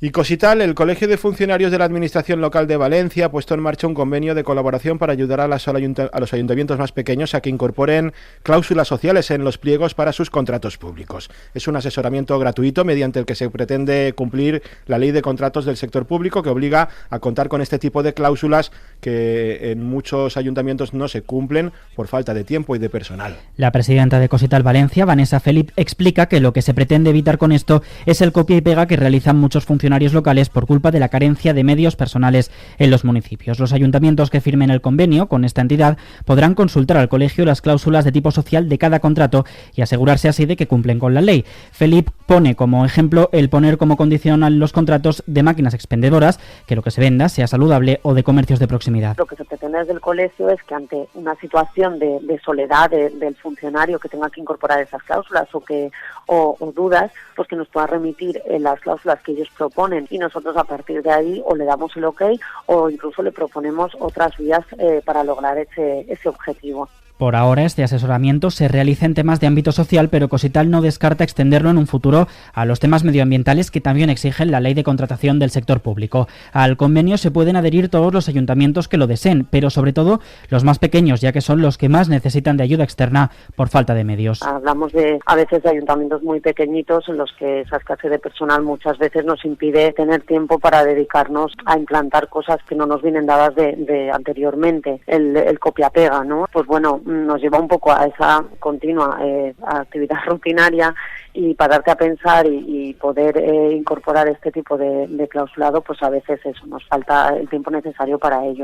Y Cosital, el Colegio de Funcionarios de la Administración Local de Valencia, ha puesto en marcha un convenio de colaboración para ayudar a los ayuntamientos más pequeños a que incorporen cláusulas sociales en los pliegos para sus contratos públicos. Es un asesoramiento gratuito mediante el que se pretende cumplir la ley de contratos del sector público, que obliga a contar con este tipo de cláusulas que en muchos ayuntamientos no se cumplen por falta de tiempo y de personal. La presidenta de Cosital Valencia, Vanessa Felip, explica que lo que se pretende evitar con esto es el copia y pega que realizan muchos funcionarios locales por culpa de la carencia de medios personales en los municipios. Los ayuntamientos que firmen el convenio con esta entidad podrán consultar al colegio las cláusulas de tipo social de cada contrato y asegurarse así de que cumplen con la ley. Felip pone como ejemplo el poner como condición a los contratos de máquinas expendedoras que lo que se venda sea saludable o de comercios de proximidad. Lo que se pretende desde el colegio es que ante una situación de soledad del funcionario que tenga que incorporar esas cláusulas o dudas, pues que nos pueda remitir las cláusulas que ellos proponen y nosotros a partir de ahí o le damos el ok o incluso le proponemos otras vías para lograr ese objetivo. Por ahora, este asesoramiento se realiza en temas de ámbito social, pero Cosital no descarta extenderlo en un futuro a los temas medioambientales que también exigen la ley de contratación del sector público. Al convenio se pueden adherir todos los ayuntamientos que lo deseen, pero sobre todo los más pequeños, ya que son los que más necesitan de ayuda externa por falta de medios. Hablamos a veces de ayuntamientos muy pequeñitos en los que esa escasez de personal muchas veces nos impide tener tiempo para dedicarnos a implantar cosas que no nos vienen dadas de anteriormente. El copia-pega, ¿no? Pues bueno, nos lleva un poco a esa continua actividad rutinaria y pararte a pensar y poder incorporar este tipo de clausulado, pues a veces eso, nos falta el tiempo necesario para ello.